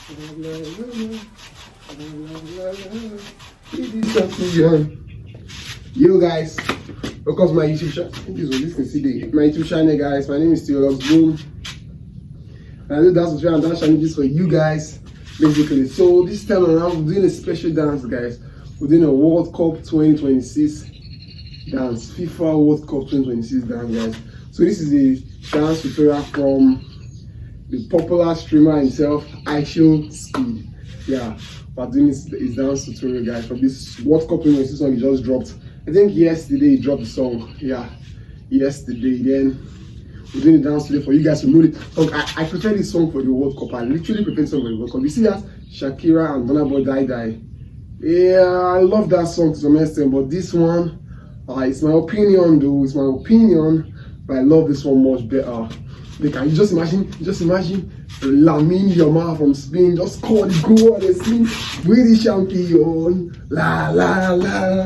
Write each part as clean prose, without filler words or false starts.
Yo guys, welcome to my YouTube channel. My YouTube channel, guys. My name is Teoluckzboom. And I do dance and dance challenges for you guys, basically. So this time around, we're doing a special dance, guys. We're doing a World Cup 2026 dance, FIFA World Cup 2026 dance, guys. So this is a dance tutorial from the popular streamer himself, IShowSpeed. Yeah, we're doing this dance tutorial, guys, for this World Cup 2026 song he just dropped. I think yesterday he dropped the song. Yeah, yesterday. Then we're doing the dance today for you guys to know it. I prefer this song for the World Cup. I literally prefer this song for the World Cup. You see that Shakira and Burna Boy Die. Yeah, I love that song to some extent, but this one, it's my opinion though. It's my opinion, but I love this one much better. Like, can you just imagine Lamine Yamal from Spain just scored the goal and they sing "We the champion, la la la."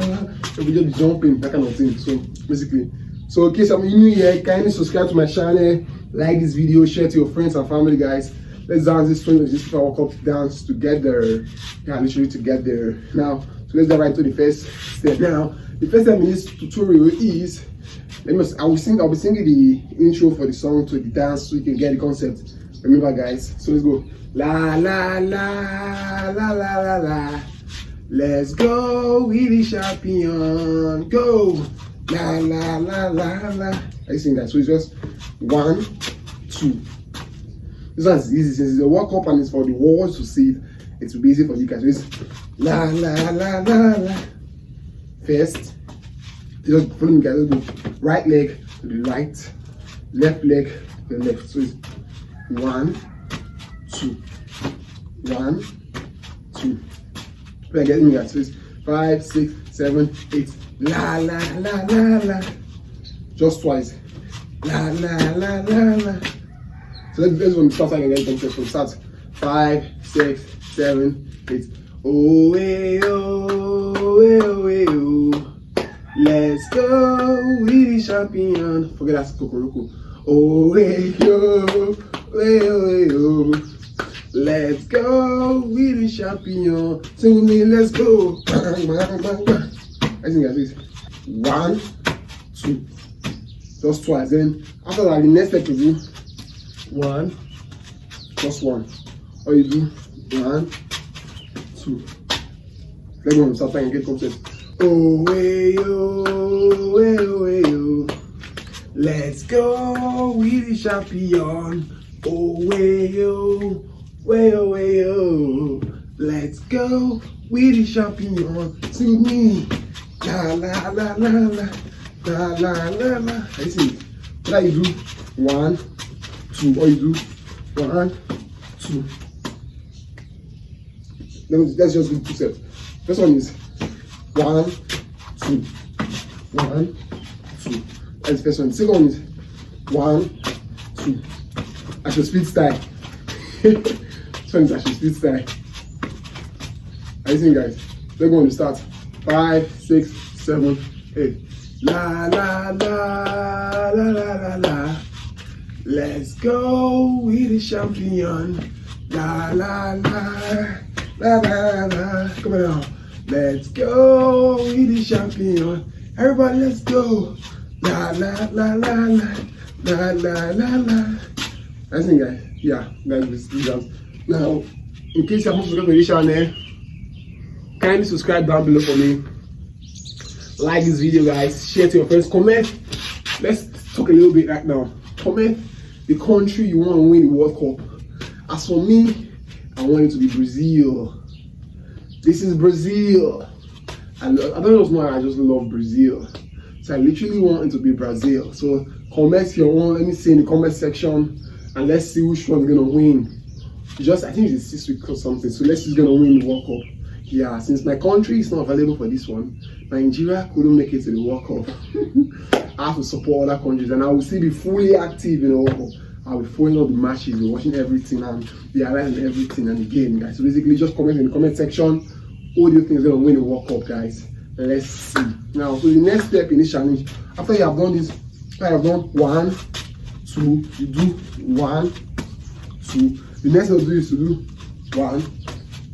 So we just jumping, that kind of thing. So basically, so in case I'm new here, kindly subscribe to my channel, like this video, share to your friends and family, guys. Let's dance this FIFA World Cup dance together. Yeah, literally together. Now, so let's get right to the first step. Now, the first step in this tutorial is, I will be singing the intro for the song to the dance so you can get the concept. Remember, guys. So let's go. La la la la la la la. Let's go, we the champion. Go. La la la la la. I sing that. So it's just 1, 2. This one is easy since it's a World Cup and it's for the world to see it. It will be easy for you guys. So it's la la la la la. First, just follow me, guys. Let's go. Right leg to the right, left leg to the left. So it's 1, 2, 1, 2. We're getting me, guys. So it's 5, 6, 7, 8. La la la la la. Just twice. La la la la la. So let's go start again. Get concept from start. 5, 6, 7, 8. Oh, hey, oh, hey, oh, hey, oh. Let's go, we the champion. Forget that Kokoroko. Oh, hey, yo, hey, oh, hey, oh. Let's go, we the champion. Sing with me, let's go. I think that's it. 1, 2. Just twice. Then after that, the next step you do 1, just 1. Or you do 1, 2. Let's go and start and get concept. Oh, hey, oh, hey, oh, hey, oh. Let's go, we the champion. Oh, hey, oh, hey, oh, hey, oh. Let's go, we the champion. Sing with me. La, la, la, la, la. La, la, la, la. I see. What you do? 1, 2. Or you do 1, 2. Let's just do 2 steps. First one is 1, 2, 1, 2. That's the first one. Second one is 1, 2. IshowSpeed style. This one is IshowSpeed style. I think, guys. They're going to start. 5, 6, 7, 8. La la la la la la la. Let's go, we the champion. La la la la la la. Come on now. Let's go, we the champion. Everybody, let's go. La la la la la la la la la. I think, guys, yeah, that's the dance. Now, in case you haven't subscribed to this channel, kindly subscribe down below for me. Like this video, guys. Share to your friends. Comment. Let's talk a little bit right now. Comment the country you want to win the World Cup. As for me, I want it to be Brazil. This is Brazil. I don't know why I just love Brazil. So I literally want it to be Brazil. So comment your own. Let me see in the comment section, and let's see which one's gonna win. I think it's 6 weeks or something. So let's see who's gonna win the World Cup. Yeah, since my country is not available for this one, Nigeria couldn't make it to the World Cup. I have to support other countries, and I will still be fully active in the World Cup. I'll be following all the matches, watching everything, and be alive in everything and the game, guys. So basically, just comment in the comment section. Who do you think is going to win the World Cup, guys? Let's see. Now, so the next step in this challenge, after you have done this, I have done 1, 2, you do 1, 2. The next thing to do is to do 1,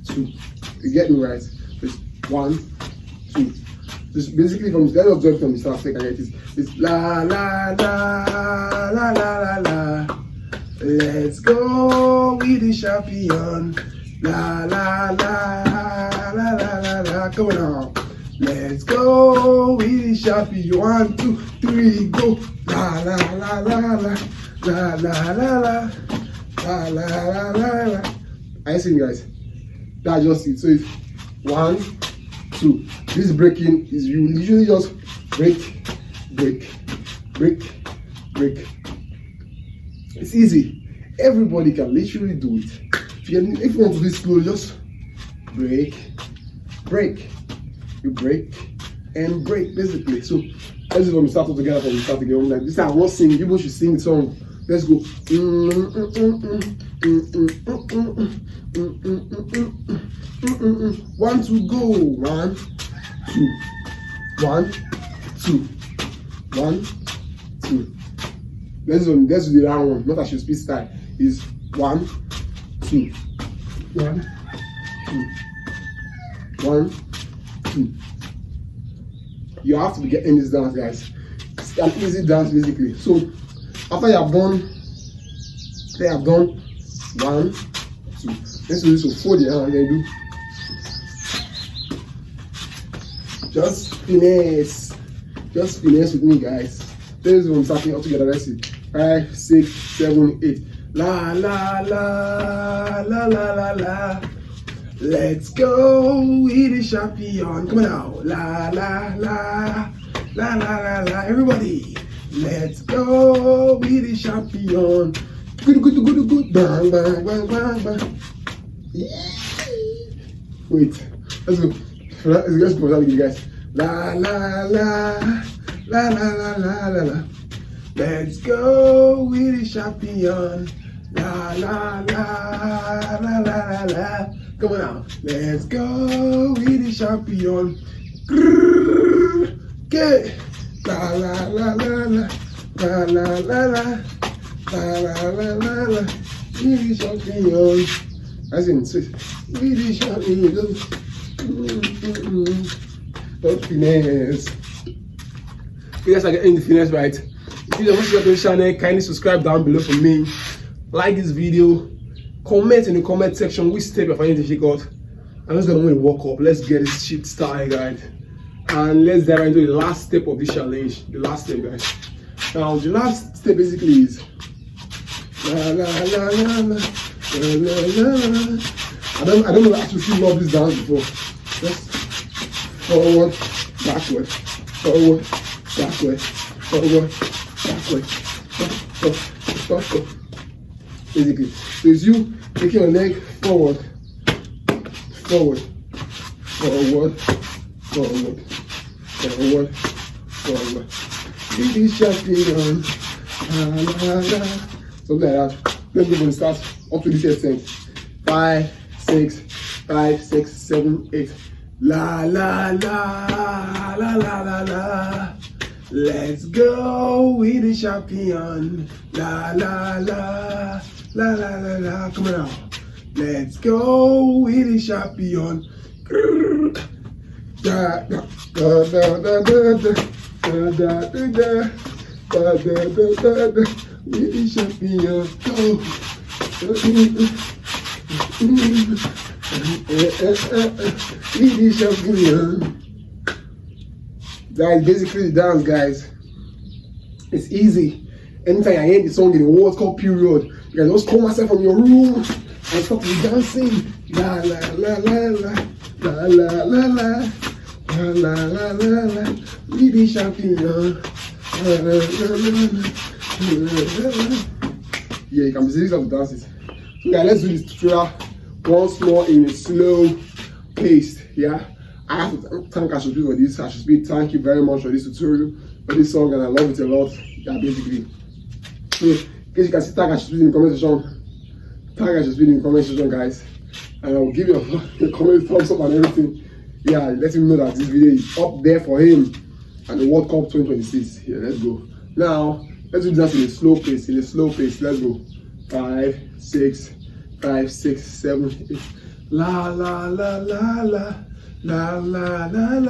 2. You get me right? It's 1, 2. This basically from the end of from the start, second it is it's la la la la la la la. Let's go with the champion. La la la la la la la. Come on now. Let's go with the champion. 1, 2, 3, go. La la la la la la la la la la la la la. I see you guys. That's just it. So it's 1, 2. This breaking is you usually just break, break, break, break. It's easy. Everybody can literally do it. If you want to do it slow, just break, break. You break and break basically. So let's just when we start together from the start again. Like this time I won't sing. You both should sing the song. Let's go. 1, 2, go. 1, 2, 1, 2, 1, 2. Let's do the round one. Not IShowSpeed style. Is 1, 2, 1, 2, 1, 2. You have to be getting this dance, guys. It's an easy dance basically. So after you have done 1, 2. Let's do this. So fold your hand and do. Just finesse with me, guys. This is when I'm starting all together. Let's see. 5, 6, 7, 8. La la la la la la la. Let's go with the champion. Come on now. La la la la la la la. Everybody, let's go with the champion. Good. Bang bang bang bang bang. Wait. Let's go. Let's go with you guys. La la la la la la la la la. Let's go with the champion. La la la la la la la. Come on now. Let's go with the champion. Okay. La la la la la la la la la la la la la la. With the champion. As in, with the champion. Don't finesse. You guys are getting the finesse right. If you are watching the channel, kindly subscribe down below for me. Like this video. Comment in the comment section which step you're finding difficult. I'm just gonna walk up. Let's get this shit started, guys. And let's dive into the last step of this challenge. The last step, guys. Now the last step basically is la la la la la la la la. I don't know if you see love this dance before. Just forward, backward, forward, backward, forward, backward, backward. Basically, so it's you taking your leg forward, forward, forward, forward, forward, forward. This champion, something like that. Let's go and start up to this extent. 5, 6, 5, 6, 7, 8. La la la la la la la. Let's go with the champion. La la la la la la la. Come on now. Let's go with the champion. Da da da da da da da da da da da da. With the champion. Go. Guys, basically the dance, guys. It's easy. Anytime I hear the song in the World Cup period, you can just call myself from your room and start dancing. La la la la la la la la la la la la la la. We the champion. Yeah, you can be serious of dances. So guys, let's do this tutorial once more in a slow pace. Yeah, I have to thank IShowSpeed for this. IShowSpeed, thank you very much for this tutorial, for this song, and I love it a lot. Yeah, basically. So, in case you can see, tag IShowSpeed in the comment section. Tag IShowSpeed in the comment section, guys, and I will give you a comment, thumbs up, and everything. Yeah, let him know that this video is up there for him and the World Cup 2026. Yeah, let's go. Now, let's do that in a slow pace. Let's go. 5, 6, 5, 6, 7, 8. La la la la la la la la la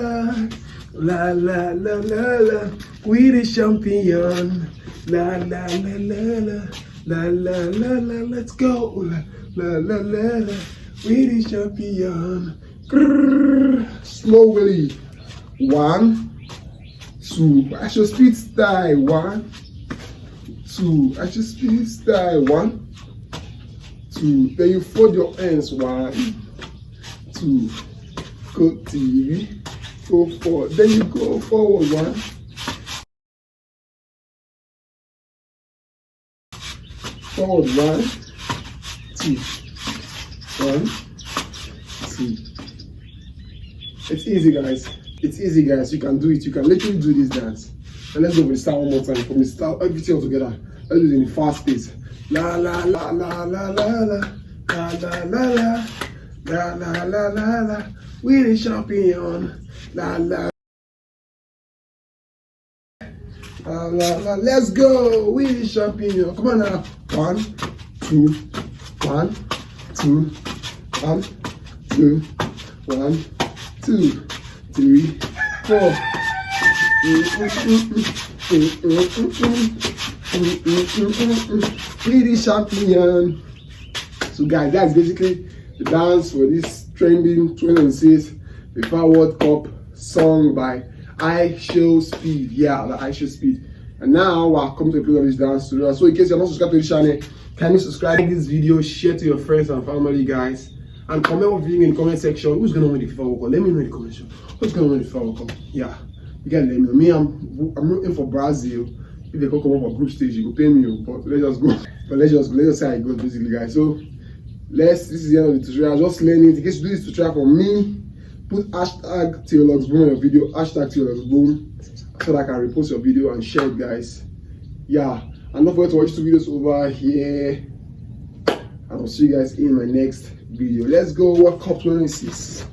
la la la la la. We the champion. La la la la la la la la la. Let's go. La la la la la. We the champion. Grrr. Slowly. 1, 2. IshowSpeed style. 1, 2. IshowSpeed style. 1, 2. Then you fold your hands. 1, 2. Go TV. Go forward. Then you go forward. 1. Forward. 1, 2. 1, 2. It's easy, guys. It's easy, guys. You can do it. You can literally do this dance. And let's go with the start one more time. From the start, everything all together. Let's do it in the fast pace. La la la la la la la la la la la la la la la la. We the champion. La la la la la. Let's go. We the champion. Come on now. 1, 2. 1, 2. 1, 2. 1, 2, 3, 4. Pretty champion. So guys, that's basically the dance for this trending 2026 FIFA World Cup song by IShowSpeed. Yeah, the IShowSpeed. And now I come to play this dance tutorial. So in case you're not subscribed to the channel, can you subscribe to this video, share to your friends and family, guys, and comment what video in the comment section. Who's gonna win the FIFA World Cup? Let me know in the comment section. Who's gonna win the FIFA World Cup? Yeah, you can let me know. Me, I'm rooting for Brazil. If they come up for group stage, you go pay me. But let's just go. But let's just see how it goes, basically, guys. So this is the end of the tutorial. Just learning. In case you do this tutorial for me, put hashtag Teoluckzboom on your video. Hashtag Teoluckzboom, so that I can repost your video and share it, guys. Yeah, and don't forget to watch 2 videos over here. I will see you guys in my next video. Let's go World Cup 26.